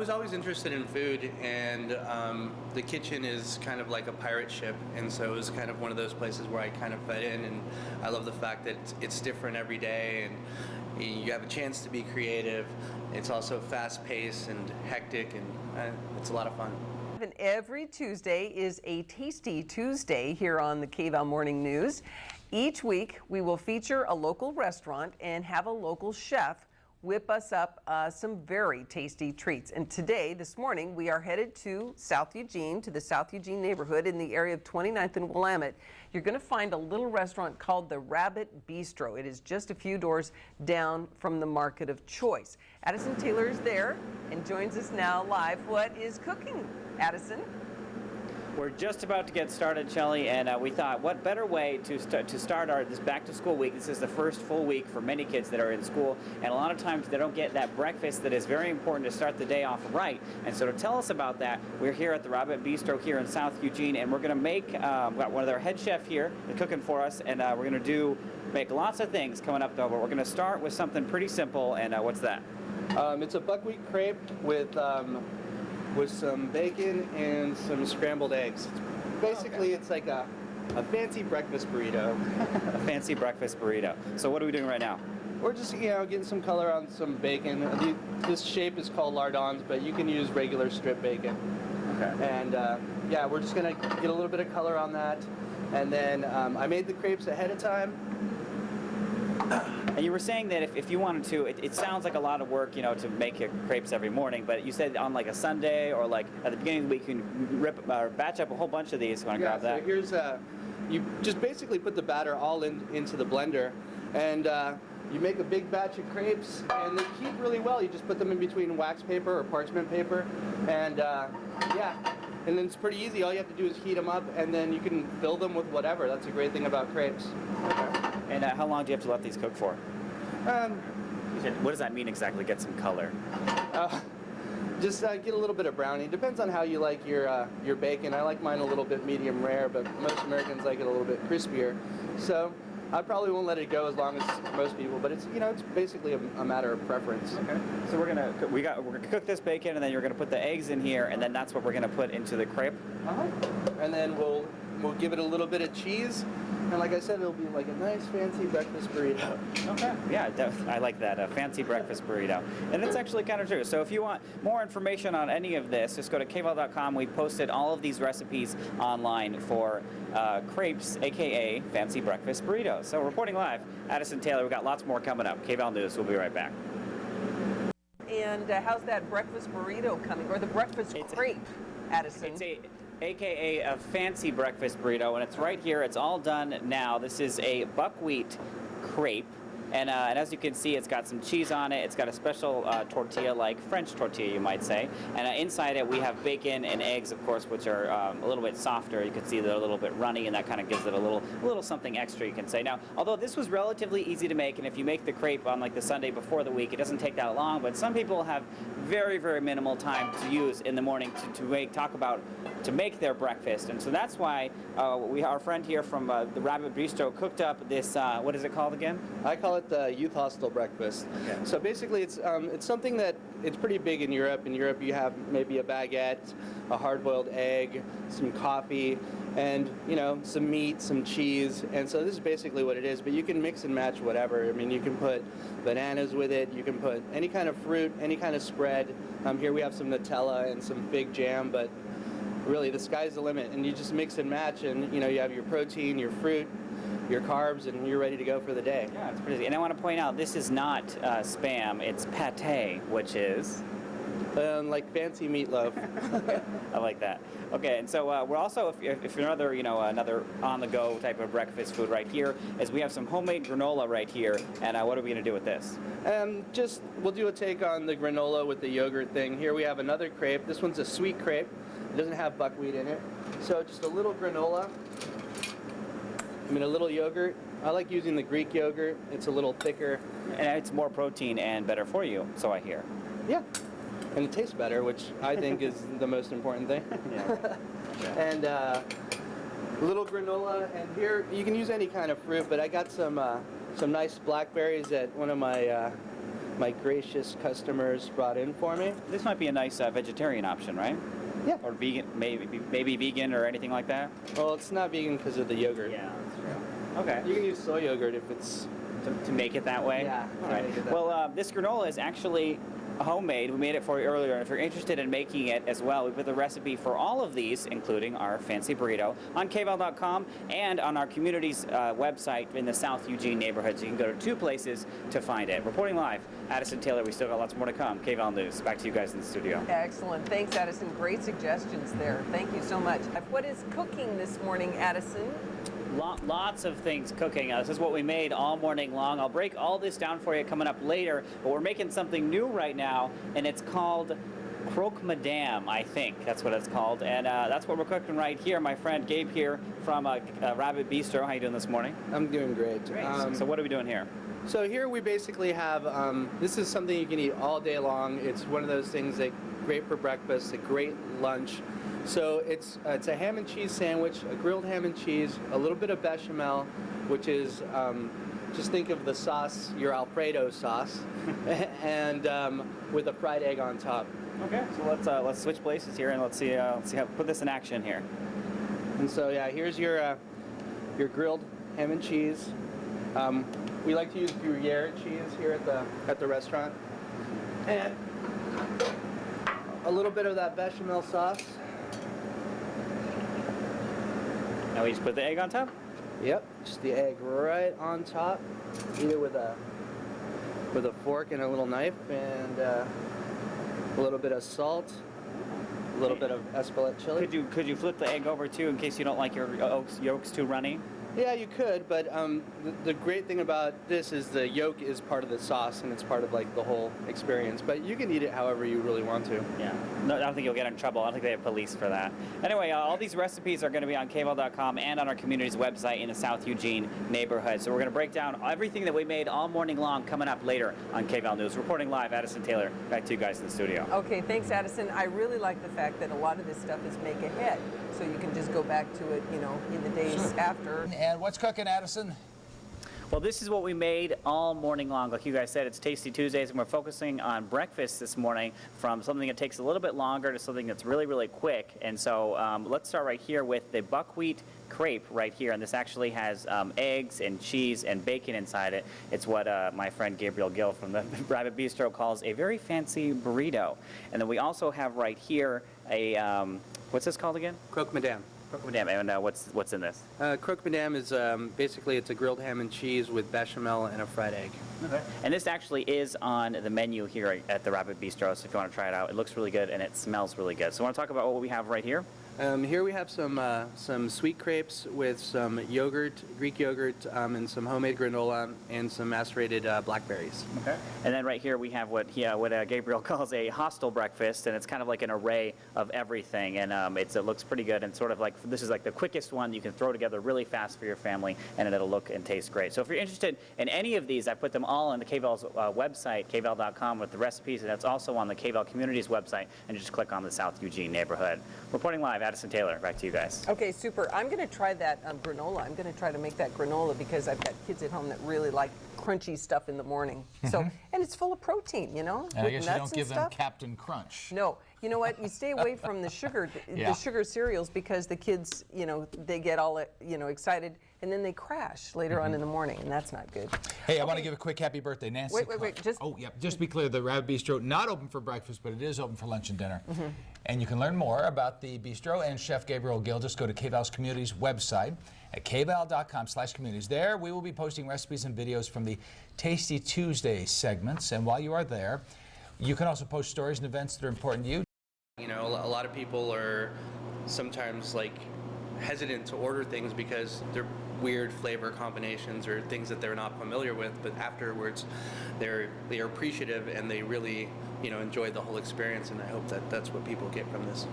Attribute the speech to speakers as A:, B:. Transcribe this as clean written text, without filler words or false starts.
A: was always interested in food, and the kitchen is kind of like a pirate ship, and so it was kind of one of those places where I kind of fit in, and I love the fact that it's different every day, and you have a chance to be creative. It's also fast-paced and hectic, and it's a lot of fun.
B: And every Tuesday is a Tasty Tuesday here on the KVAL Morning News. Each week we will feature a local restaurant and have a local chef whip us up some very tasty treats. And today, this morning, we are headed to South Eugene, to the South Eugene neighborhood in the area of 29th and Willamette. You're going to find a little restaurant called the Rabbit Bistro. It is just a few doors down from the Market of Choice. Addison Taylor is there and joins us now live. What is cooking, Addison?
C: We're just about to get started, Shelley, and we thought, what better way to start this back-to-school week. This is the first full week for many kids that are in school, and a lot of times they don't get that breakfast that is very important to start the day off right. And so to tell us about that, we're here at the Rabbit Bistro here in South Eugene, and we're going to make, we've got one of their head chef here cooking for us, and we're going to make lots of things coming up, though, but we're going to start with something pretty simple, and what's that?
A: It's a buckwheat crepe with some bacon and some scrambled eggs. Basically, It's like a fancy breakfast burrito.
C: A fancy breakfast burrito. So what are we doing right now?
A: We're just, getting some color on some bacon. This shape is called lardons, but you can use regular strip bacon.
C: Okay.
A: And yeah, we're just gonna get a little bit of color on that. And then I made the crepes ahead of time.
C: And you were saying that if you wanted to, it sounds like a lot of work, to make your crepes every morning, but you said on like a Sunday or like at the beginning of the week, you can batch up a whole bunch of these. You want to grab that?
A: So here's, you just basically put the batter all into the blender, and you make a big batch of crepes, and they keep really well. You just put them in between wax paper or parchment paper, and yeah. And then it's pretty easy. All you have to do is heat them up, and then you can fill them with whatever. That's a great thing about crepes.
C: Okay. And how long do you have to let these cook for? What does that mean exactly, get some color?
A: Just get a little bit of browning. Depends on how you like your bacon. I like mine a little bit medium rare, but most Americans like it a little bit crispier. So I probably won't let it go as long as most people, but it's it's basically a matter of preference.
C: Okay. So we're gonna cook this bacon, and then you're gonna put the eggs in here, and then that's what we're gonna put into the crepe.
A: And then we'll give it a little bit of cheese, and like I said, it'll be like a nice fancy breakfast burrito.
C: Okay. Yeah, I like that, a fancy breakfast burrito. And it's actually kind of true. So if you want more information on any of this, just go to kval.com. We posted all of these recipes online for crepes, aka fancy breakfast burritos. So reporting live, Addison Taylor. We've got lots more coming up. KVAL News. We'll be right back.
B: And how's that breakfast burrito coming, or the breakfast crepe, Addison?
C: It's aka a fancy breakfast burrito, and it's right here. It's all done now. This is a buckwheat crepe, and as you can see, it's got some cheese on it. It's got a special tortilla, like French tortilla, you might say. And inside it, we have bacon and eggs, of course, which are a little bit softer. You can see they're a little bit runny, and that kind of gives it a little something extra, you can say. Now, although this was relatively easy to make, and if you make the crepe on like the Sunday before the week, it doesn't take that long. But some people have very, very minimal time to use in the morning to make their breakfast, and so that's why our friend here from the Rabbit Bistro cooked up this. What is it called again?
A: I call it the youth hostel breakfast.
C: Okay.
A: So basically, it's something that it's pretty big in Europe. In Europe, you have maybe a baguette, a hard-boiled egg, some coffee, and some meat, some cheese. And so this is basically what it is. But you can mix and match whatever. I mean, you can put bananas with it. You can put any kind of fruit, any kind of spread. Here we have some Nutella and some fig jam, but really the sky's the limit. And you just mix and match, and you have your protein, your fruit, your carbs, and you're ready to go for the day.
C: Yeah, it's pretty easy. And I want to point out, this is not Spam. It's pate, which is
A: like fancy meatloaf.
C: Okay. I like that. Okay, and so we're also, if you're another on-the-go type of breakfast food right here, is we have some homemade granola right here. And what are we going to do with this?
A: We'll do a take on the granola with the yogurt thing. Here we have another crepe. This one's a sweet crepe. It doesn't have buckwheat in it. So just a little granola. A little yogurt. I like using the Greek yogurt. It's a little thicker.
C: And it's more protein and better for you, so I hear.
A: Yeah. And it tastes better, which I think is the most important thing.
C: Yeah. Okay.
A: And a little granola. And here, you can use any kind of fruit, but I got some nice blackberries at one of my my gracious customers brought in for me.
C: This might be a nice vegetarian option, right?
A: Yeah.
C: Or vegan, maybe vegan or anything like that.
A: Well, it's not vegan because of the yogurt.
C: Yeah, that's true. Okay.
A: You can use soy yogurt if it's...
C: To make it that way?
A: Yeah.
C: All right. Well, this granola is actually homemade. We made it for you earlier, and if you're interested in making it as well, we put the recipe for all of these, including our fancy burrito, on kval.com and on our community's website in the South Eugene neighborhood. So you can go to 2 places to find it. Reporting live, Addison Taylor. We still got lots more to come. KVAL News. Back to you guys in the studio.
B: Excellent. Thanks, Addison. Great suggestions there. Thank you so much. What is cooking this morning, Addison?
C: Lots of things cooking. This is what we made all morning long. I'll break all this down for you coming up later, but we're making something new right now, and it's called croque madame, I think that's what it's called, and that's what we're cooking right here. My friend Gabe here from Rabbit Bistro. How you doing this morning?
A: I'm doing great.
C: So what are we doing here?
A: So here we basically have, this is something you can eat all day long. It's one of those things that great for breakfast, a great lunch. So it's a ham and cheese sandwich, a grilled ham and cheese, a little bit of bechamel, which is, just think of the sauce, your Alfredo sauce, and with a fried egg on top.
C: Okay, so let's switch places here and let's see how put this in action here.
A: And so yeah, here's your grilled ham and cheese. We like to use Gruyere cheese here at the restaurant, and a little bit of that bechamel sauce.
C: Now we just put the egg on top?
A: Yep, just the egg right on top. Eat it with a fork and a little knife, and a little bit of salt, a little bit of Espelette chili.
C: Could you flip the egg over too in case you don't like your yolks too runny?
A: Yeah, you could, but the great thing about this is the yolk is part of the sauce, and it's part of like the whole experience. But you can eat it however you really want to.
C: Yeah. No, I don't think you'll get in trouble. I don't think they have police for that. Anyway, all these recipes are going to be on kval.com and on our community's website in the South Eugene neighborhood. So we're going to break down everything that we made all morning long coming up later on KVAL News. Reporting live, Addison Taylor. Back to you guys in the studio.
B: Okay, thanks, Addison. I really like the fact that a lot of this stuff is make ahead, so you can just go back to it, in the days after.
D: And what's cooking, Addison?
C: Well, this is what we made all morning long. Like you guys said, it's Tasty Tuesdays, and we're focusing on breakfast this morning, from something that takes a little bit longer to something that's really, really quick. And so let's start right here with the buckwheat crepe right here. And this actually has eggs and cheese and bacon inside it. It's what my friend Gabriel Gill from the Rabbit Bistro calls a very fancy burrito. And then we also have right here a, what's this called again?
A: Croque madame.
C: Croque madame. And what's in this?
A: Croque madame is basically it's a grilled ham and cheese with bechamel and a fried egg.
C: Okay. And this actually is on the menu here at the Rabbit Bistro, so if you want to try it out, it looks really good and it smells really good. So I want to talk about what we have right here.
A: Here we have some sweet crepes with some yogurt, Greek yogurt, and some homemade granola and some macerated blackberries.
C: Okay. And then right here we have what Gabriel calls a hostel breakfast, and it's kind of like an array of everything, and it looks pretty good, and sort of like this is like the quickest one you can throw together really fast for your family, and it'll look and taste great. So if you're interested in any of these, I put them all on the KVAL's website, kval.com, with the recipes, and that's also on the KVAL Community's website, and just click on the South Eugene neighborhood. Reporting live, Addison Taylor, back to you guys.
B: Okay, super. I'm going to try that granola. I'm going to try to make that granola because I've got kids at home that really like crunchy stuff in the morning. So, and it's full of protein,
D: And I guess you don't give them Captain Crunch.
B: No. You know what? You stay away from the sugar, the sugar cereals, because the kids, they get all, excited, and then they crash later on in the morning, and that's not good.
D: Hey, I want to give a quick happy birthday, Nancy.
B: Wait.
D: Just be clear, the Rabbit Bistro not open for breakfast, but it is open for lunch and dinner. And you can learn more about the bistro and Chef Gabriel Gill. Just go to KVAL's Communities website at kval.com/communities. There, we will be posting recipes and videos from the Tasty Tuesday segments. And while you are there, you can also post stories and events that are important to you.
A: A lot of people are sometimes hesitant to order things because they're weird flavor combinations or things that they're not familiar with, but afterwards they are appreciative and they really enjoy the whole experience, and I hope that that's what people get from this.